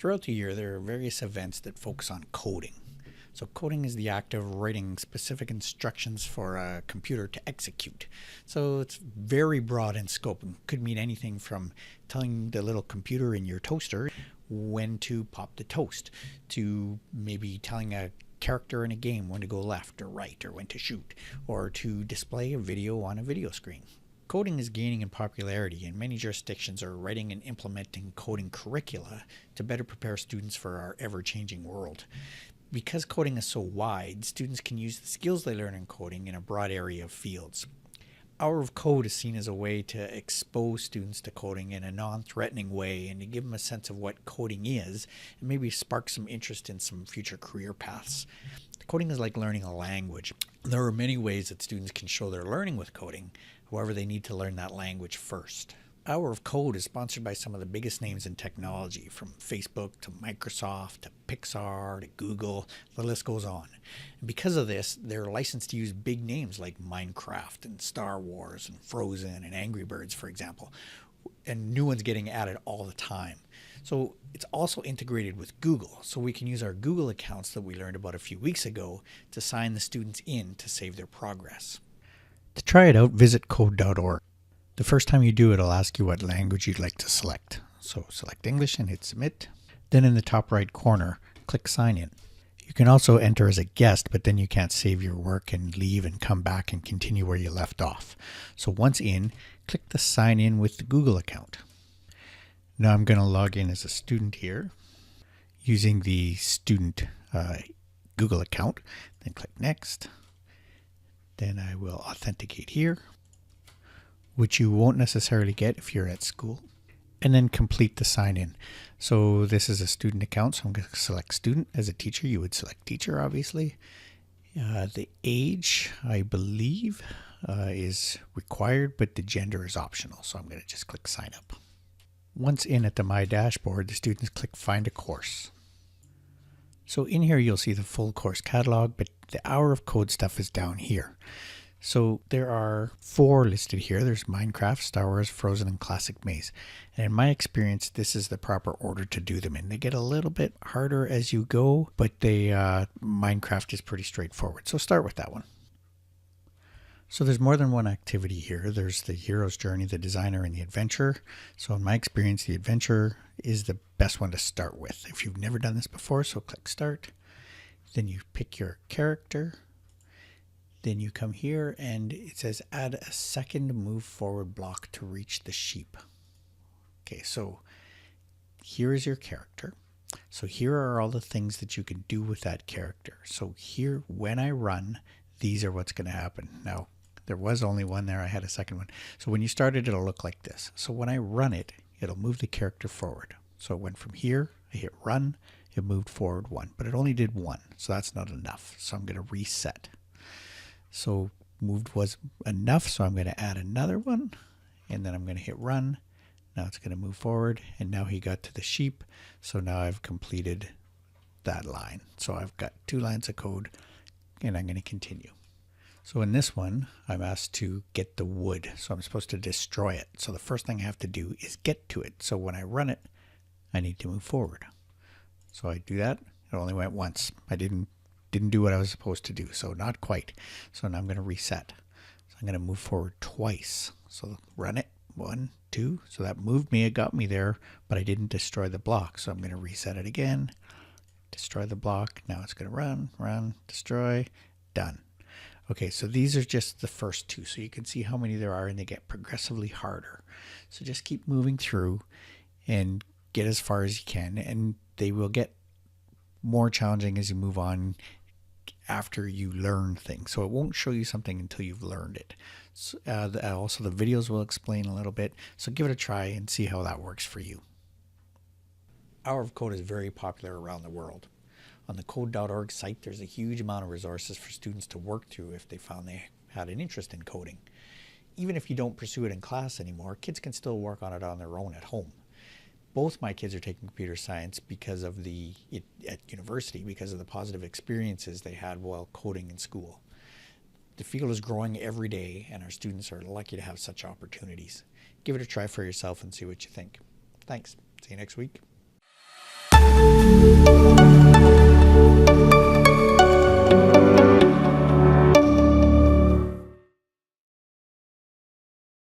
Throughout the year, there are various events that focus on coding. So coding is the act of writing specific instructions for a computer to execute. So it's very broad in scope and could mean anything from telling the little computer in your toaster when to pop the toast, to maybe telling a character in a game when to go left or right or when to shoot, or to display a video on a video screen. Coding is gaining in popularity, and many jurisdictions are writing and implementing coding curricula to better prepare students for our ever-changing world. Because coding is so wide, students can use the skills they learn in coding in a broad area of fields. Hour of Code is seen as a way to expose students to coding in a non-threatening way and to give them a sense of what coding is and maybe spark some interest in some future career paths. Coding is like learning a language. There are many ways that students can show their learning with coding. However, they need to learn that language first. Hour of Code is sponsored by some of the biggest names in technology, from Facebook to Microsoft to Pixar to Google. The list goes on. And because of this, they're licensed to use big names like Minecraft and Star Wars and Frozen and Angry Birds, for example. And new ones getting added all the time. So it's also integrated with Google. So we can use our Google accounts that we learned about a few weeks ago to sign the students in to save their progress. To try it out, visit code.org. The first time you do it, it'll ask you what language you'd like to select. So select English and hit submit. Then in the top right corner, click sign in. You can also enter as a guest, but then you can't save your work and leave and come back and continue where you left off. So once in, click the sign in with the Google account. Now I'm going to log in as a student here using the student Google account. Then click next. Then I will authenticate here, which you won't necessarily get if you're at school, and then complete the sign in. So this is a student account, so I'm going to select student. As a teacher, you would select teacher, obviously. The age, I believe, is required, but the gender is optional. So I'm going to just click sign up. Once in at the My Dashboard, the students click find a course. So in here, you'll see the full course catalog, but the Hour of Code stuff is down here. So there are 4 listed here. There's Minecraft, Star Wars, Frozen, and Classic Maze. And in my experience, this is the proper order to do them in. They get a little bit harder as you go, but Minecraft is pretty straightforward. So start with that one. So there's more than one activity here. There's the hero's journey, the designer, and the adventure. So in my experience, the adventure is the best one to start with if you've never done this before. So click start. Then you pick your character. Then you come here and it says add a second move forward block to reach the sheep. Okay, so here is your character. So here are all the things that you can do with that character. So here, when I run, these are what's going to happen. Now, there was only one there. I had a second one. So when you start it, it'll look like this. So when I run it, it'll move the character forward. So it went from here, I hit run, it moved forward 1, but it only did 1. So that's not enough. So I'm going to reset. So moved was enough, so I'm going to add another one, and then I'm going to hit run. Now it's going to move forward, and now he got to the sheep, so now I've completed that line. So I've got 2 lines of code, and I'm going to continue. So in this one, I'm asked to get the wood, so I'm supposed to destroy it. So the first thing I have to do is get to it. So when I run it, I need to move forward. So I do that. It only went once. I didn't do what I was supposed to do, so not quite. So now I'm going to reset. So I'm going to move forward twice. So run it, 1, 2. So that moved me, it got me there, but I didn't destroy the block. So I'm going to reset it again, destroy the block. Now it's going to run, destroy, done. Okay, so these are just the first 2. So you can see how many there are, and they get progressively harder. So just keep moving through and get as far as you can, and they will get more challenging as you move on after you learn things. So it won't show you something until you've learned it. So, also the videos will explain a little bit. So give it a try and see how that works for you. Hour of Code is very popular around the world. On the code.org site, there's a huge amount of resources for students to work through if they found they had an interest in coding. Even if you don't pursue it in class anymore, kids can still work on it on their own at home. Both my kids are taking computer science because of at university, because of the positive experiences they had while coding in school. The field is growing every day, and our students are lucky to have such opportunities. Give it a try for yourself and see what you think. Thanks. See you next week.